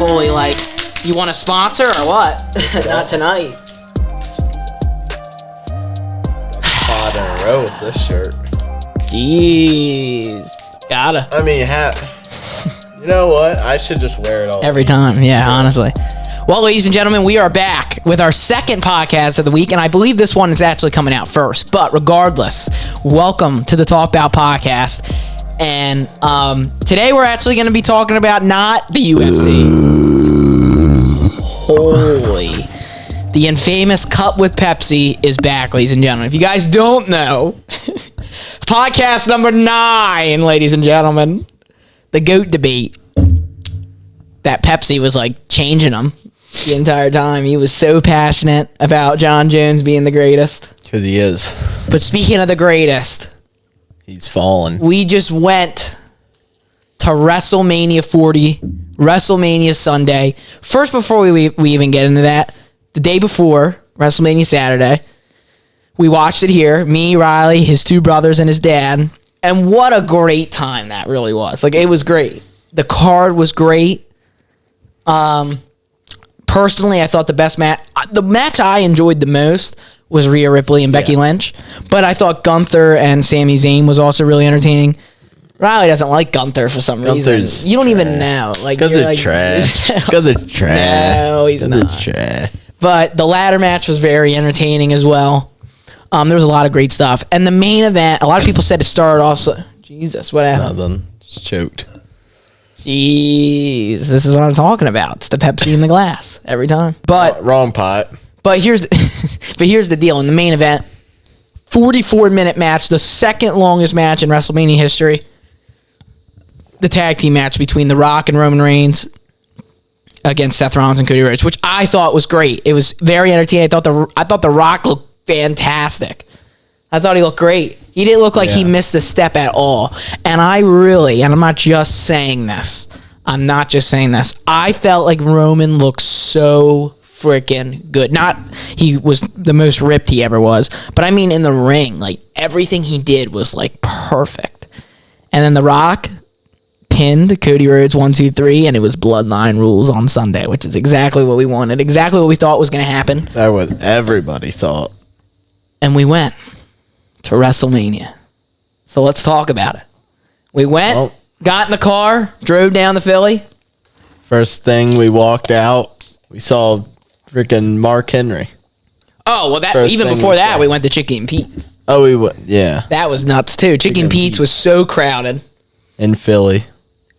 fully like, you want a sponsor or what? Not tonight. Spot in a row with this shirt. Jeez. Gotta. I mean, you know what? I should just wear it all. Every time. Yeah, honestly. Well, ladies and gentlemen, we are back with our second podcast of the week, and I believe this one is actually coming out first. But regardless, welcome to the Talk Bout podcast. And today we're actually going to be talking about not the UFC. Holy. The infamous Cup with Pepsi is back, ladies and gentlemen. If you guys don't know, podcast number 9, ladies and gentlemen, the GOAT debate. That Pepsi was like changing them the entire time. He was so passionate about John Jones being the greatest. Because he is. But speaking of the greatest, he's fallen. We just went to WrestleMania 40, WrestleMania Sunday. First, before we even get into that, the day before, WrestleMania Saturday, we watched it here. Me, Riley, his 2 brothers, and his dad. And what a great time that really was. Like, it was great. The card was great. Personally, I thought the match I enjoyed the most was Rhea Ripley and Becky Lynch, but I thought Gunther and Sami Zayn was also really entertaining. Riley doesn't like Gunther for some reason. You don't even know, like, because of trash. Because of trash. No, he's not. Trash. But the ladder match was very entertaining as well. There was a lot of great stuff, and the main event. A lot of people said it started off. Jesus, what happened? Nothing. Just choked. Jeez, this is what I'm talking about. It's the Pepsi in the glass every time. But wrong pot. But here's the deal. In the main event, 44-minute match, the second longest match in WrestleMania history. The tag team match between The Rock and Roman Reigns against Seth Rollins and Cody Rhodes, which I thought was great. It was very entertaining. I thought The Rock looked fantastic. I thought he looked great. He didn't look like he missed a step at all. And I'm not just saying this. I felt like Roman looked so freaking good. Not he was the most ripped he ever was, but I mean in the ring, like everything he did was like perfect. And then The Rock pinned Cody Rhodes 1, 2, 3, and it was Bloodline rules on Sunday, which is exactly what we wanted, exactly what we thought was going to happen. That's what everybody thought. And we went to WrestleMania. So let's talk about it. We went, got in the car, drove down to Philly. First thing we walked out, we saw freaking Mark Henry. Oh, well, even before that, we went to Chicken Pete's. Oh, we went, yeah. That was nuts, too. Chicken Pete's was so crowded. In Philly.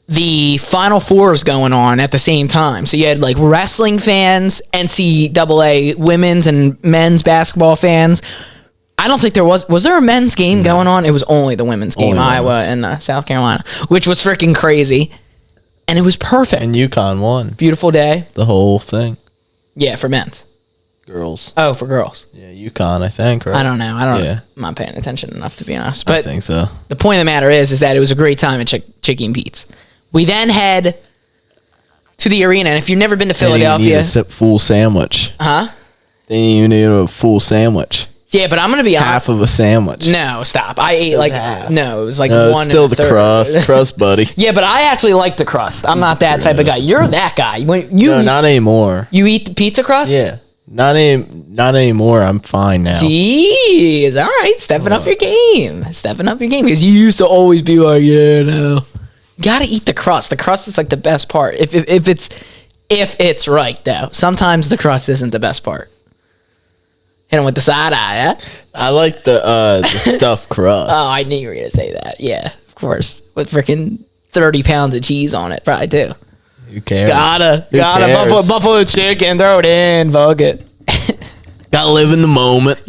The Final Four is going on at the same time. So you had, like, wrestling fans, NCAA women's and men's basketball fans. I don't think there was there a men's game going on? It was only the women's game, Iowa and South Carolina, which was freaking crazy. And it was perfect. And UConn won. Beautiful day. The whole thing. Yeah, for men's. Girls. Oh, for girls. Yeah, UConn, I think, right? I don't know. I'm not paying attention enough, to be honest. But I think so. The point of the matter is that it was a great time at Chicken Pete's. We then head to the arena, and if you've never been to Philadelphia... They didn't need a full sandwich. Huh? They didn't even need a full sandwich. Yeah, but I'm going to be honest. Half of a sandwich. No, stop. I ate like... half. No, it was like no, one still and a the third. crust, buddy. Yeah, but I actually like the crust. I'm not that type of guy. You're that guy. No, not anymore. You eat the pizza crust? Yeah. Not anymore. I'm fine now. Jeez. All right. Stepping up your game. Because you used to always be like, yeah, no. You got to eat the crust. The crust is like the best part. If it's right, though. Sometimes the crust isn't the best part. Hit him with the side eye, yeah? I like the stuffed crust. Oh, I knew you were going to say that. Yeah, of course. With freaking 30 pounds of cheese on it. Probably, too. Who cares? Gotta cares? buffalo chicken, throw it in, fuck it. Gotta live in the moment.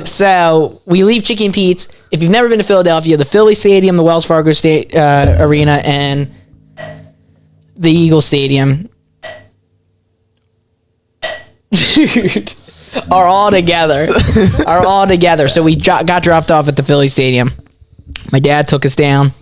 So we leave Chicken Pete's. If you've never been to Philadelphia, the Philly Stadium, the Wells Fargo Arena, and the Eagle Stadium, dude, are all together. So we got dropped off at the Philly Stadium. My dad took us down.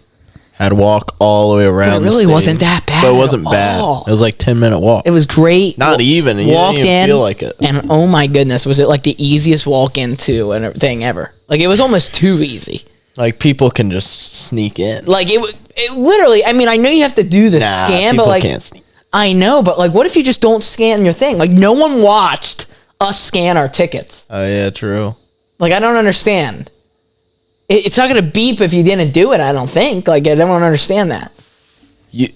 Had to walk all the way around. It really wasn't that bad. But it wasn't bad. It was like 10-minute walk. It was great. Not even. You walked didn't even in, feel like it. And oh my goodness, was it like the easiest walk into and thing ever? Like it was almost too easy. Like people can just sneak in. Like it literally. I mean, I know you have to do the scan, but like can't sneak. I know, but like, what if you just don't scan your thing? Like, no one watched us scan our tickets. Oh yeah, true. Like, I don't understand. It's not gonna beep if you didn't do it. I don't think. Like, I don't understand that.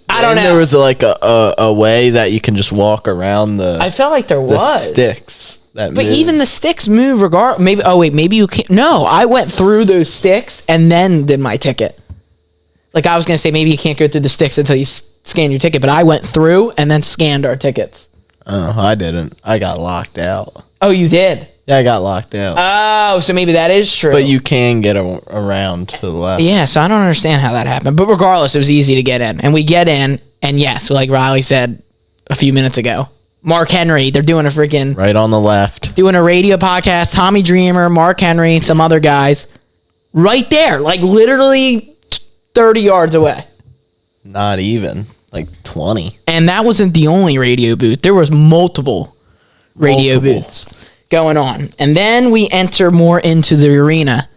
I don't know. There was like a way that you can just walk around the. I felt like there was sticks. But even the sticks move Maybe. Oh wait, maybe you can't. No, I went through those sticks and then did my ticket. Like, I was gonna say maybe you can't go through the sticks until you scan your ticket, but I went through and then scanned our tickets. Oh, I didn't. I got locked out. Oh, you did? Yeah, I got locked out. Oh, so maybe that is true. But you can get around to the left. Yeah, so I don't understand how that happened. But regardless, it was easy to get in. And we get in, and yes, like Riley said a few minutes ago, Mark Henry, they're doing a freaking... Right on the left. Doing a radio podcast, Tommy Dreamer, Mark Henry, some other guys. Right there, like literally 30 yards away. Not even. Like 20. And that wasn't the only radio booth. There was multiple radio booths going on. And then we enter more into the arena.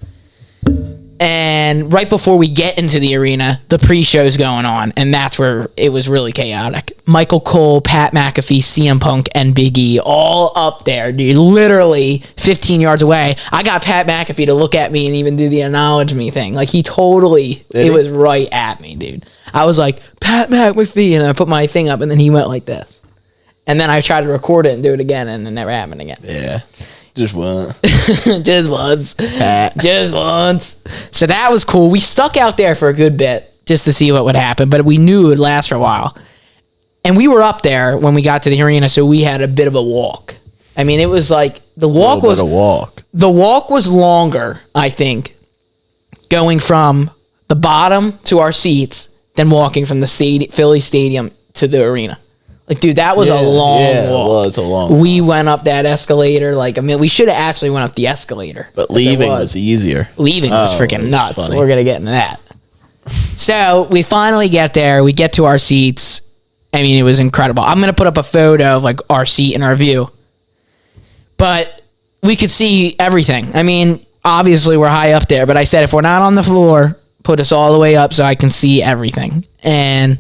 And right before we get into the arena, the pre-show's going on. And that's where it was really chaotic. Michael Cole, Pat McAfee, CM Punk, and Big E all up there, dude. Literally 15 yards away. I got Pat McAfee to look at me and even do the acknowledge me thing. Like, he totally... It was right at me, dude. I was like, Pat McAfee, and I put my thing up, and then he went like this. And then I tried to record it and do it again, and it never happened again. Yeah. Just once. Just once. Just once. So that was cool. We stuck out there for a good bit just to see what would happen, but we knew it would last for a while. And we were up there when we got to the arena, so we had a bit of a walk. I mean, it was like the walk was the walk was longer, I think, going from the bottom to our seats than walking from the Philly Stadium to the arena. Like, dude, that was a long walk. Yeah, it was a long walk. We went up that escalator. Like, I mean, we should have actually went up the escalator. But leaving was easier. Leaving was freaking nuts. Funny. We're going to get into that. So, we finally get there. We get to our seats. I mean, it was incredible. I'm going to put up a photo of, like, our seat and our view. But we could see everything. I mean, obviously, we're high up there. But I said, if we're not on the floor, put us all the way up so I can see everything. And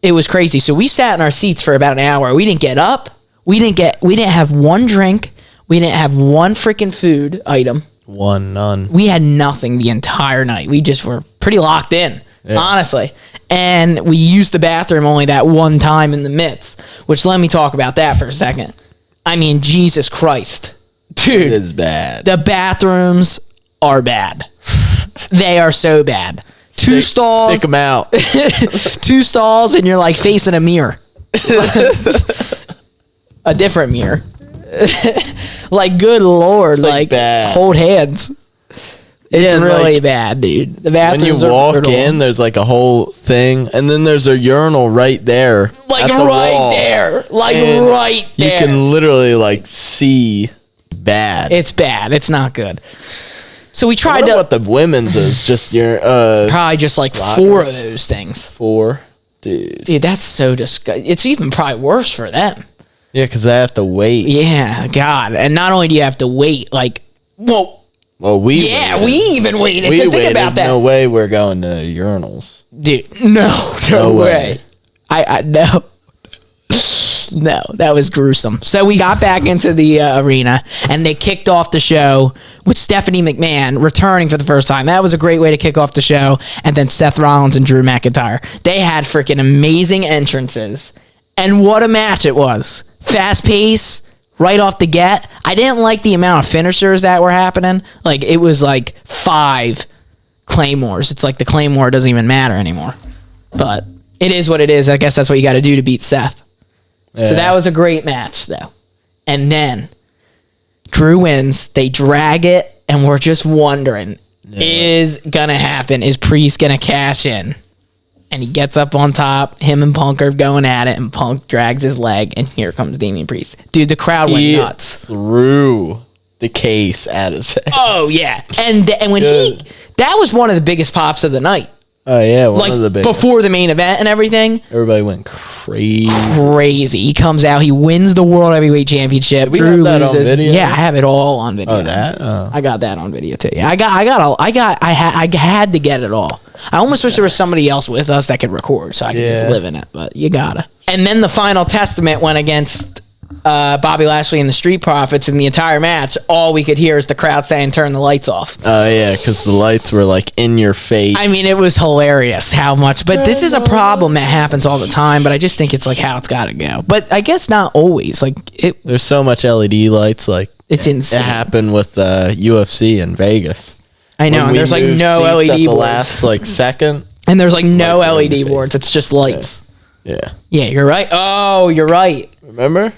it was crazy. So we sat in our seats for about an hour. We didn't get up. We didn't have one drink. We didn't have one freaking food item. None. We had nothing the entire night. We just were pretty locked in, honestly. And we used the bathroom only that one time in the midst, which let me talk about that for a second. I mean, Jesus Christ. Dude. It is bad. The bathrooms are bad. They are so bad. Two stalls. Stick them out. 2 stalls, and you're like facing a mirror. A different mirror. Like, good Lord. Like bad. Hold hands. It's really like, bad, dude. The bathrooms when you walk brutal. in, there's like a whole thing, and then there's a urinal right there. Like right there. Like right there. You can literally like see bad. It's bad. It's not good. So we tried what the women's is. Just your probably just like lockers. 4 of those things. 4, dude. That's so disgusting. It's even probably worse for them. Yeah, because they have to wait. Yeah, God. And not only do you have to wait, like, well, we even waited. So think about that. No way we're going to urinals, dude. No way. I no. No, that was gruesome. So we got back into the arena, and they kicked off the show with Stephanie McMahon returning for the first time. That was a great way to kick off the show. And then Seth Rollins and Drew McIntyre. They had freaking amazing entrances. And what a match it was. Fast pace, right off the get. I didn't like the amount of finishers that were happening. Like, it was like 5 Claymores. It's like the Claymore doesn't even matter anymore. But it is what it is. I guess that's what you got to do to beat Seth. Yeah. So that was a great match, though. And then Drew wins. They drag it, and we're just wondering, is going to happen? Is Priest going to cash in? And he gets up on top. Him and Punk are going at it, and Punk drags his leg, and here comes Damian Priest. Dude, the crowd went nuts. Threw the case at his head. Oh, yeah. And when that was one of the biggest pops of the night. Oh, yeah, one of the biggest. Before the main event and everything. Everybody went crazy. He comes out. He wins the World Heavyweight Championship. Drew loses. On video? Yeah, I have it all on video. Oh, that? Oh. I got that on video, too. Yeah, I had to get it all. I almost wish there was somebody else with us that could record so I could just live in it, but you gotta. And then the final testament went against Bobby Lashley and the Street Profits, in the entire match, all we could hear is the crowd saying, "Turn the lights off." Oh, yeah, because the lights were, like, in your face. I mean, it was hilarious how much. But this is a problem that happens all the time, but I just think it's, like, how it's got to go. But I guess not always. Like, there's so much LED lights, like, it's insane. it happened with UFC in Vegas. I know, and there's, like, no LED at the boards. last, like, second. And there's, like, no Lights are in LED your boards. face. It's just lights. Yeah. Yeah, you're right. Oh, you're right. Remember?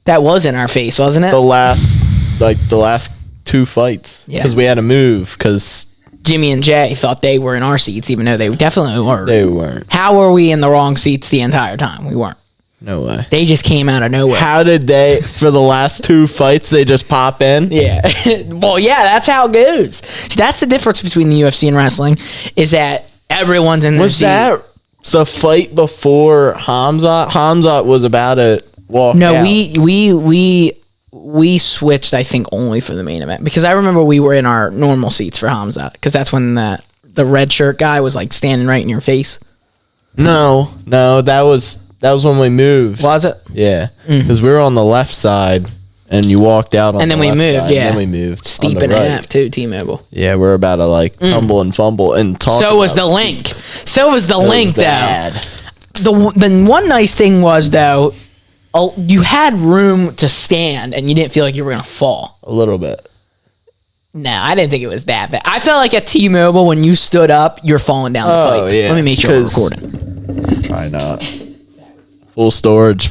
That was in our face, wasn't it? The last 2 fights. Yeah. Because we had to move, because Jimmy and Jay thought they were in our seats, even though they definitely were. they weren't. How were we in the wrong seats the entire time? We weren't. No way. They just came out of nowhere. How did they, for the last 2 fights, they just pop in? Yeah. Well, yeah, that's how it goes. See, that's the difference between the UFC and wrestling, is that everyone's in the Was seat. that the fight before Hamzat? Hamzat was about to walk No, out. we switched, I think, only for the main event, because I remember we were in our normal seats for Hamzat, because that's when the red shirt guy was like standing right in your face. No, that was when we moved. Was it? Yeah, because we were on the left side, and you walked out on And the then we left moved, side, yeah. And then we moved. Steep on the and a right. half too, T-Mobile. Yeah, we're about to like tumble and fumble and talk. So was about the link. So was the It was link, bad. though. The one nice thing was, though, you had room to stand, and you didn't feel like you were going to fall. A little bit. No, I didn't think it was that bad. I felt like at T-Mobile, when you stood up, you're falling down the pipe. Oh, yeah. Let me make sure we're 'Cause- recording. Why not? Full storage.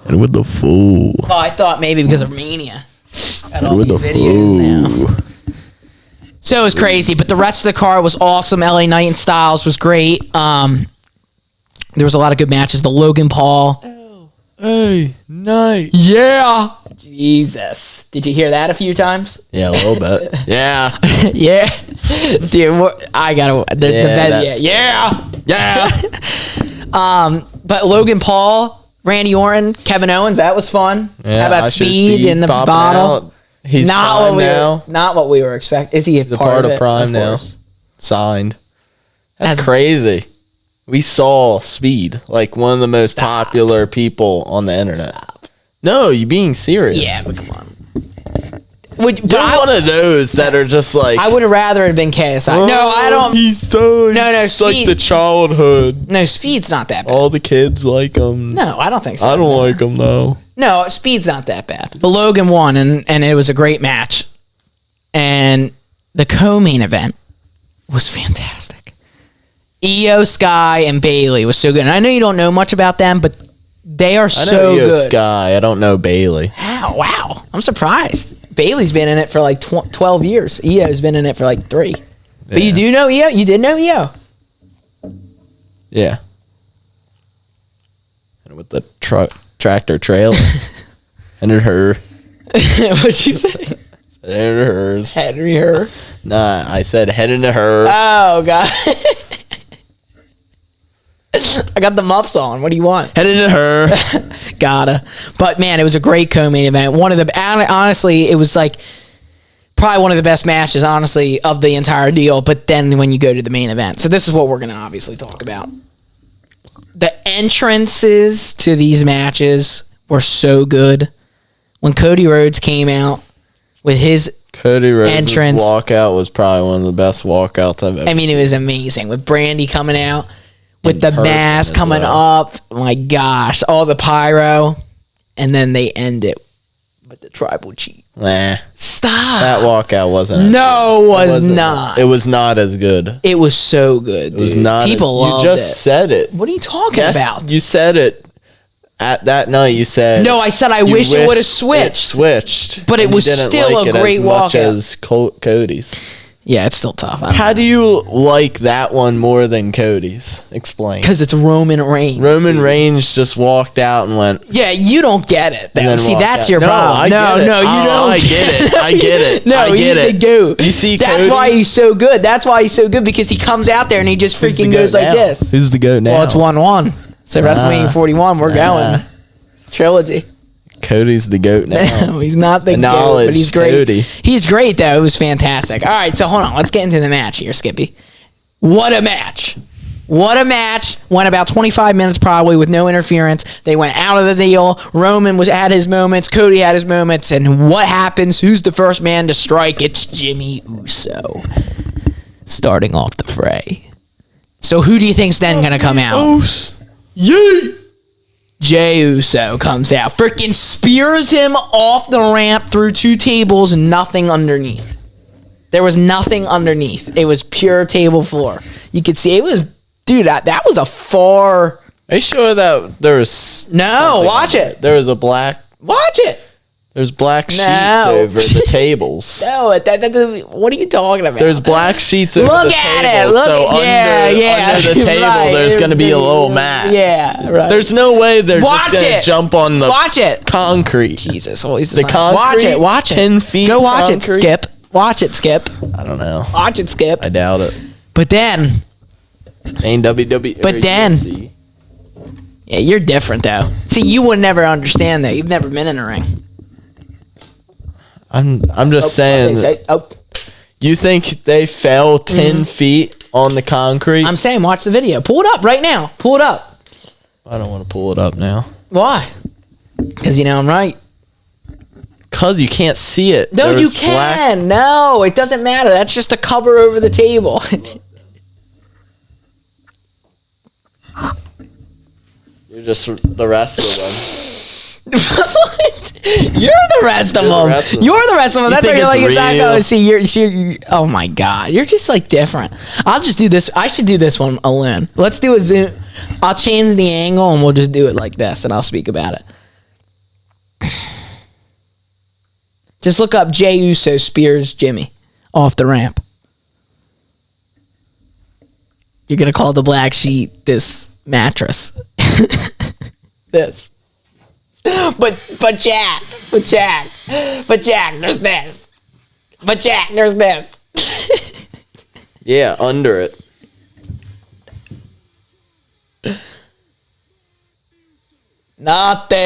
And with the full. Oh, I thought maybe because of Mania. Got all And with these the videos full. now. So it was crazy, but the rest of the card was awesome. LA Knight and Styles was great. There was a lot of good matches. The Logan Paul. Hey, night. Yeah. Jesus. Did you hear that a few times? Yeah, a little bit. Yeah. Yeah. Dude, I gotta. Yeah. But Logan Paul, Randy Orton, Kevin Owens, that was fun. Yeah, How about Usher Speed in the popping bottle? out. He's Not prime what now. not what we were expecting. Is he a The part of it? Prime Of now. course. Signed. That's As- crazy. We saw Speed, like one of the most popular people on the internet. No, you being serious? Yeah, but come on. But You're I, one of those that are just like. I would have rather it been KSI. No, I don't. He's so. No, it's like Speed- the childhood. No, Speed's not that bad. All the kids like him. No, I don't think so. I don't like him though. No, Speed's not that bad. The Logan won, and it was a great match. And the co-main event was fantastic. Io Sky and Bailey was so good. And I know you don't know much about them, but they are I know so Io good. Sky. I don't know Bailey. Wow. I'm surprised. Bailey's been in it for like 12 years. Io's been in it for like 3. But you do know Io? You did know Io? Yeah. And with the tractor trailer. And her. What'd you say? And hers. Henry her. Nah, I said head into her. Oh, God. I got the muffs on. What do you want? Head into her. Gotta. But man, it was a great co-main event. Honestly, it was like probably one of the best matches, honestly, of the entire deal. But then when you go to the main event, so this is what we're gonna obviously talk about. The entrances to these matches were so good. When Cody Rhodes came out with his Cody Rhodes' entrance, walkout was probably one of the best walkouts I've ever I mean, it was amazing with Brandy coming out. With the person mask as coming well. up, my gosh, all the pyro, and then they end it with the tribal chief. Nah. Stop. That walkout wasn't as No, good. was wasn't. not. It was not as good. It was so good, dude. It was not. People you loved just it. said it. What are you talking Yes, about? You said it at that night. You said No, I said I you wish it would have it switched. switched, But it and you was didn't still like a it great as much walkout. as Cody's. Yeah, it's still tough. How do you like that one more than Cody's? Explain. Because it's Roman Reigns. Roman Reigns just walked out and went. Yeah, you don't get it. And then See, walked that's out. your No, problem. I get it. No, you Oh, don't. I get it. I get it. No, I get he's it. the goat. You see, that's Cody? why he's so good. That's why he's so good, because he comes out there and he just Who's the freaking goat goes like now? this. Who's the goat now? Well, it's 1-1. So WrestleMania 41, we're going. Trilogy. Cody's the goat now. He's not the goat, Acknowledge but he's great. Cody. He's great, though. It was fantastic. All right, so hold on. Let's get into the match here, Skippy. What a match. What a match. Went about 25 minutes probably with no interference. They went out of the deal. Roman had his moments. Cody had his moments. And what happens? Who's the first man to strike? It's Jimmy Uso. Starting off the fray. So who do you think's then going to come out? Yay! Jey Uso comes out. Freaking spears him off the ramp through 2 tables and nothing underneath. There was nothing underneath. It was pure table floor. You could see it was... Dude, that was a far... Are you sure that there was... No, watch it. There was a black... Watch it. There's black sheets over the tables. No, what are you talking about? There's black sheets over the tables. Under the table, right. there's going to be a little mat. Yeah, right. There's no way they're just going to jump on the concrete. Jesus, always the concrete. Watch it. 10 feet. Go watch concrete. it, Skip. Watch it, Skip. I don't know. Watch it, Skip. I doubt it. But then... Ain't WWE. But then... Yeah, you're different, though. See, you would never understand that. You've never been in a ring. I'm just saying. You think they fell 10 feet on the concrete? I'm saying watch the video. Pull it up right now. Pull it up. I don't want to pull it up now. Why? Because you know I'm right. Because you can't see it. No, you can. No, it doesn't matter. That's just a cover over the table. You're just the rest of them. You're the rest of them. You're the rest of them. That's why you're like, exactly. See, you're, oh my God. You're just like different. I'll just do this. I should do this one alone. Let's do a zoom. I'll change the angle and we'll just do it like this and I'll speak about it. Just look up Jey Uso spears Jimmy off the ramp. You're going to call the black sheet this mattress. This. But Jack, there's this. But Jack, there's this. Yeah, under it. Nothing.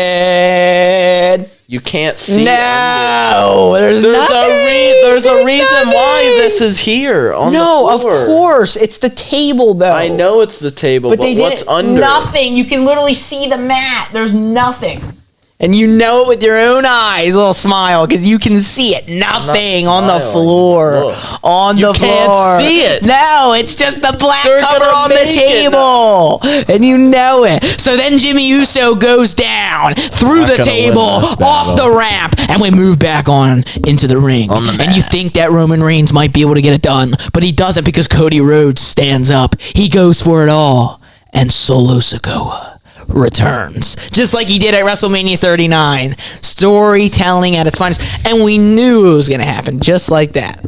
You can't see. No, there's nothing. There's a reason why this is here on the floor. Of course, it's the table though. I know it's the table, but what's under? Nothing. You can literally see the mat. There's nothing. And you know it with your own eyes, little smile, because you can see it. Nothing on the floor. Look. On the floor. You can't see it. No, it's just the black cover on the table. And you know it. So then Jimmy Uso goes down through the table, off the ramp, and we move back on into the ring. And you think that Roman Reigns might be able to get it done, but he doesn't because Cody Rhodes stands up. He goes for it all. And Solo Sikoa returns, just like he did at WrestleMania 39. Storytelling at its finest, and we knew it was going to happen, just like that.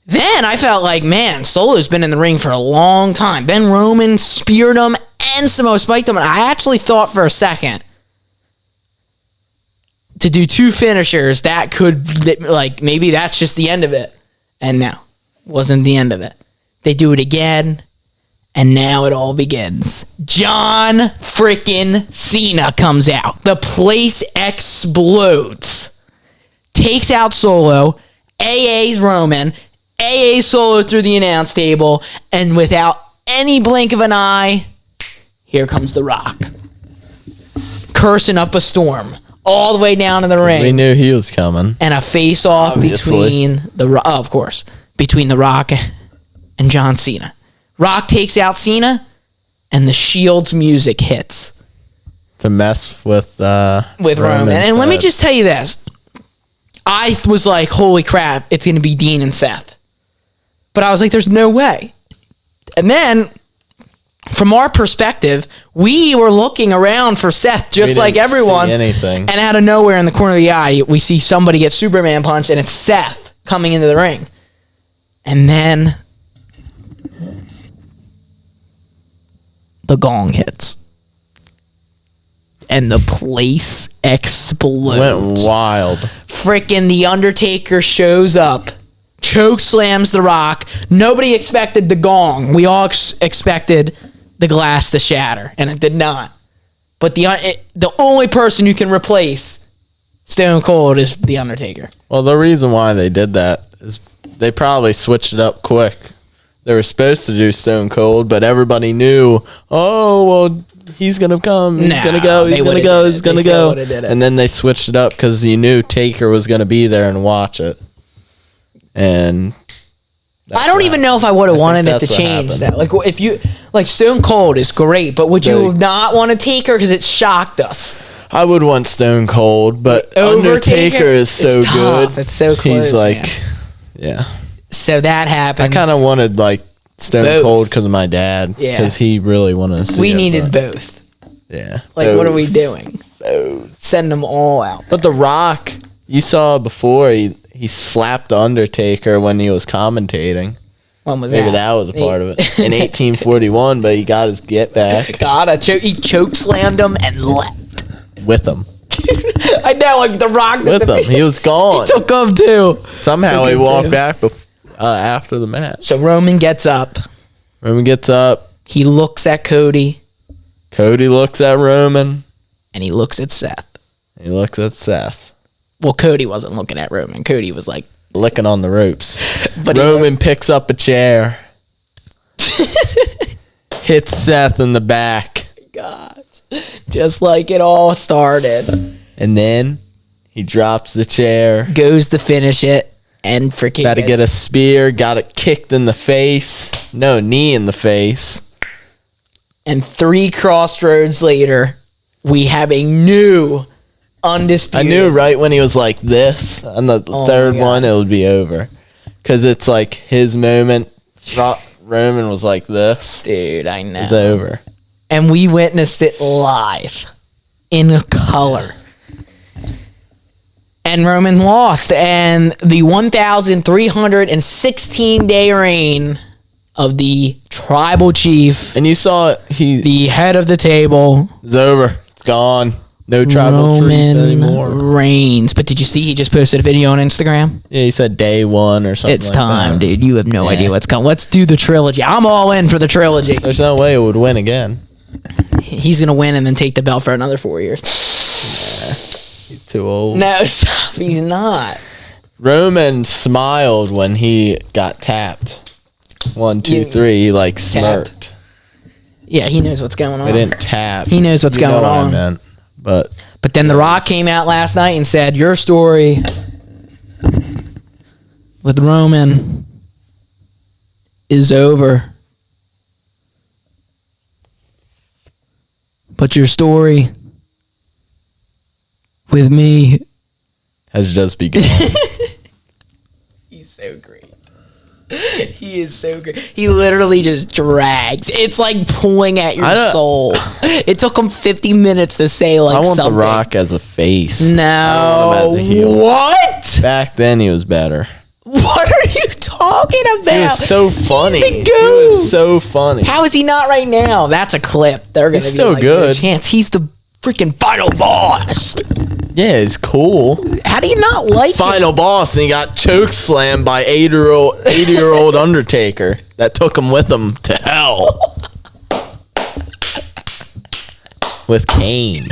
Then I felt like, man, Solo's been in the ring for a long time. Ben Roman speared him and Samoa spiked him, and I actually thought for a second to do 2 finishers, that could, like, maybe that's just the end of it. And no, wasn't the end of it. They do it again. And now it all begins. John freaking Cena comes out. The place explodes. Takes out Solo. AA's Roman. AA Solo through the announce table. And without any blink of an eye, here comes The Rock. Cursing up a storm. All the way down to the ring. We knew he was coming. And a face-off between of course, between The Rock and John Cena. Rock takes out Cena, and the Shield's music hits. To mess with Roman. And let me just tell you this. I was like, holy crap, it's going to be Dean and Seth. But I was like, there's no way. And then, from our perspective, we were looking around for Seth just like everyone. See anything. And out of nowhere in the corner of the eye, we see somebody get Superman punched, and it's Seth coming into the ring. And then the gong hits. And the place explodes. Went wild. Freaking The Undertaker shows up. Choke slams The Rock. Nobody expected the gong. We all expected the glass to shatter. And it did not. But the only person who can replace Stone Cold is The Undertaker. Well, the reason why they did that is they probably switched it up quick. They were supposed to do Stone Cold, but everybody knew, oh, well, he's going to come. He's going to go. He's going to go. He's going to go. And then they switched it up because you knew Taker was going to be there and watch it. And I don't even know if I would have wanted it to change that. Like, if you, like, Stone Cold is great, but would you not want a Taker because it shocked us? I would want Stone Cold, but Undertaker is so good. It's so close. He's like, yeah. So that happens. I kind of wanted like Stone Cold because of my dad, because he really wanted to see We needed both. Yeah. Like, what are we doing? Send them all out. But The Rock, you saw before, he slapped the Undertaker when he was commentating. When was Maybe that was a part of it. In 1841, but he got his get back. He chokeslammed him and left. With him. I know, like The Rock. With him. He was gone. He took him too. Somehow he walked back after the match. So Roman gets up. He looks at Cody. Cody looks at Roman. And he looks at Seth. Well, Cody wasn't looking at Roman. Cody was like licking on the ropes. But Roman picks up a chair. Hits Seth in the back. Gosh. Just like it all started. And then he drops the chair. Goes to finish it. And freaking got to get a spear. Got it kicked in the face. No, knee in the face. And 3 crossroads later, we have a new undisputed. I knew right when he was like this, on the third one, it would be over. Because it's like his moment. Roman was like this. Dude, I know. It's over. And we witnessed it live in color. And Roman lost. And the 1,316-day reign of the tribal chief. And you saw it. The head of the table. It's over. It's gone. No tribal truth anymore. Reigns. But did you see he just posted a video on Instagram? Yeah, he said day 1 or something. It's time, dude. You have no idea what's coming. Let's do the trilogy. I'm all in for the trilogy. There's no way it would win again. He's going to win and then take the belt for another 4 years. He's too old. No, he's not. Roman smiled when he got tapped. 1, 2, 3. He like smirked. Yeah, he knows what's going on. They didn't tap. He knows what's going on. I meant. But then The Rock came out last night and said, your story with Roman is over. But your story with me has just begun. He's so great. He is so great. He literally just drags. It's like pulling at your soul. It took him 50 minutes to say like something. I want The Rock as a face. No. I want him as a heel. What? Back then he was better. What are you talking about? He was so funny. He's the goat. He was so funny. How is he not right now? That's a clip. They're gonna be so like, good. Chance. He's the freaking final boss. Yeah, it's cool. How do you not like Final boss, and he got choke slammed by 80-year-old Undertaker that took him with him to hell. With Kane.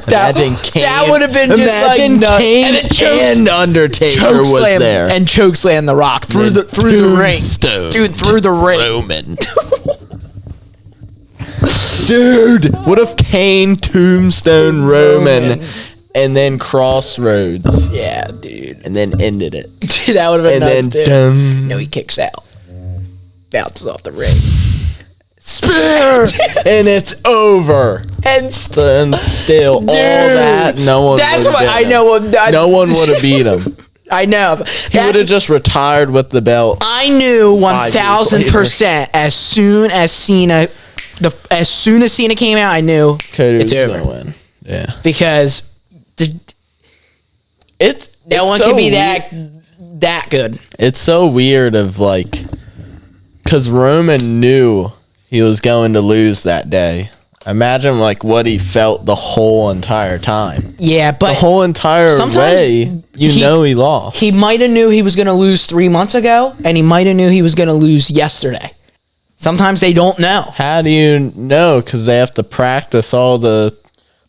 Imagine Kane. That would have been just like Kane and Undertaker was there. And chokeslam The Rock through the ring. Dude, through the ring. Roman. Dude, what if Kane tombstone Roman and then Crossroads? Yeah, dude. And then ended it. Dude, that would have been nuts, dude. No, he kicks out. Bounces off the ring. Spear! And it's over. And still, dude, all that, no one that's what I know. No one would have beat him. I know. He would have just retired with the belt. I knew 1,000% as soon as Cena came out, I knew Cody it's was over. Gonna win. Yeah, because no one can be that good. It's so weird of like, because Roman knew he was going to lose that day. Imagine like what he felt the whole entire time. Yeah, but the whole entire way, he lost. He might have knew he was going to lose 3 months ago, and he might have knew he was going to lose yesterday. Sometimes they don't know. How do you know? Because they have to practice all the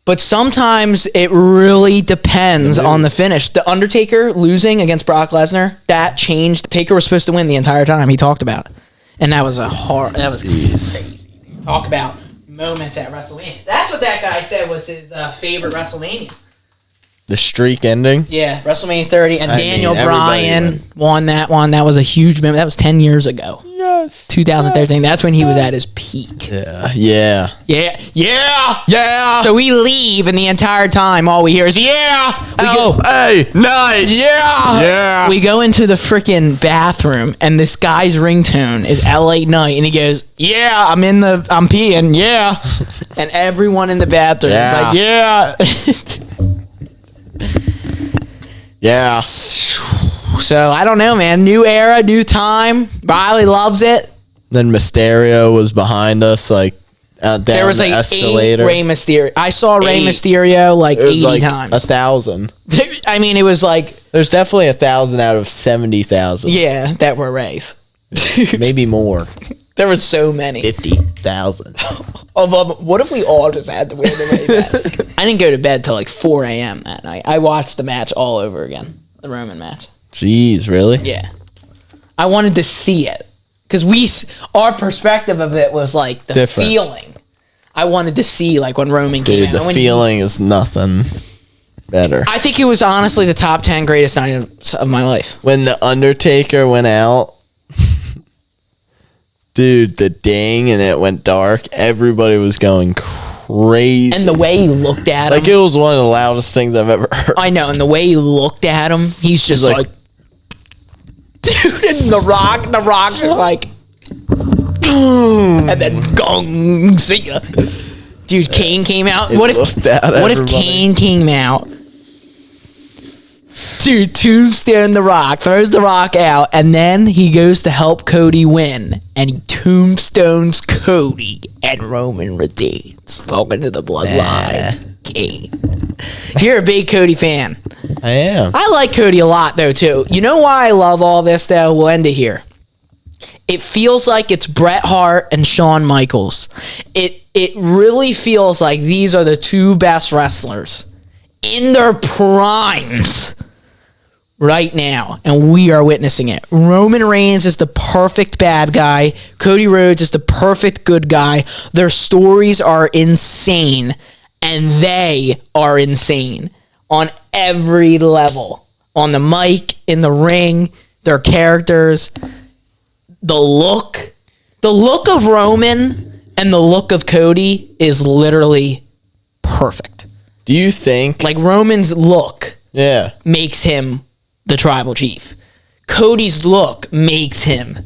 But sometimes it really depends on the finish. The Undertaker losing against Brock Lesnar, that changed. Taker was supposed to win the entire time. He talked about it. And that was crazy. Talk about moments at WrestleMania. That's what that guy said was his favorite WrestleMania. The streak ending? Yeah, WrestleMania 30. And Daniel Bryan won that one. That was a huge moment. That was 10 years ago. Yes. 2013. That's when he was at his peak. Yeah. So we leave, and the entire time, all we hear is, night. Yeah. We go into the freaking bathroom, and this guy's ringtone is LA Knight, and he goes, I'm peeing, and everyone in the bathroom is like, Yeah. So, I don't know, man. New era, new time. Riley loves it. Then Mysterio was behind us, like, down there was like escalator. 8 Rey Mysterio. I saw Rey Mysterio like 80 times. 1,000. I mean, it was like... There's definitely 1,000 out of 70,000. Yeah, that were Reys. Maybe more. There were so many. 50,000. What if we all just had to wear the Rey mask? I didn't go to bed till like 4 a.m. that night. I watched the match all over again. The Roman match. Jeez, really? Yeah. I wanted to see it. Because our perspective of it was like the feeling. I wanted to see like when Roman came out. Dude, the feeling is nothing better. I think it was honestly the top 10 greatest nights of my life. When the Undertaker went out, dude, the ding and it went dark. Everybody was going crazy. And the way he looked at him. Like it was one of the loudest things I've ever heard. I know. And the way he looked at him, he's just like dude, and The Rock's just like, and then gong, see ya. Dude, Kane came out. What if Kane came out? Dude, tombstone The Rock, throws The Rock out, and then he goes to help Cody win, and he tombstones Cody, and Roman retains. Welcome to the bloodline. Kane. You're a big Cody fan. I am. I like Cody a lot, though, too. You know why I love all this, though? We'll end it here. It feels like it's Bret Hart and Shawn Michaels. It really feels like these are the two best wrestlers in their primes right now, and we are witnessing it. Roman Reigns is the perfect bad guy. Cody Rhodes is the perfect good guy. Their stories are insane, and they are insane on every level. On the mic, in the ring, their characters, the look of Roman and the look of Cody is literally perfect. Do you think like Roman's look makes him the tribal chief? Cody's look makes him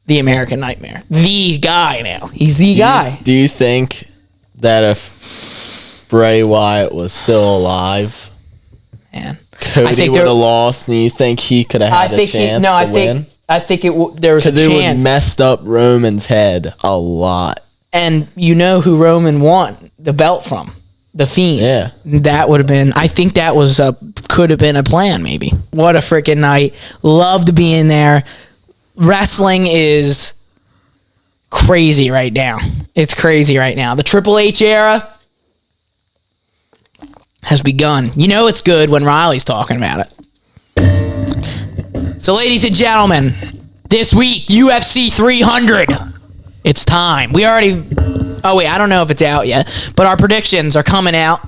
the American Nightmare. The guy now. He's the guy. Do you think that if Bray Wyatt was still alive, man, Cody would have lost, and you think he could have had a chance to win? I think there was a chance. Because it would have messed up Roman's head a lot. And you know who Roman won the belt from? The Fiend. Yeah. That would have been, I think that was could have been a plan, maybe. What a freaking night. Loved being there. Wrestling is crazy right now. It's crazy right now. The Triple H era has begun. You know it's good when Riley's talking about it. So, ladies and gentlemen, this week, UFC 300. It's time. We already... Oh, wait, I don't know if it's out yet, but our predictions are coming out.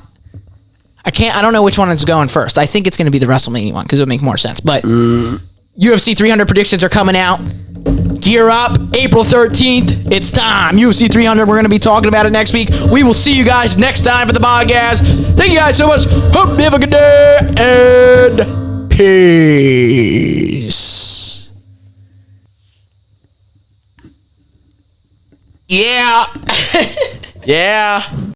I don't know which one is going first. I think it's going to be the WrestleMania one because it would make more sense, but UFC 300 predictions are coming out. Gear up, April 13th. It's time. UFC 300. We're going to be talking about it next week. We will see you guys next time for the podcast. Thank you guys so much. Hope you have a good day, and peace. Yeah. Yeah.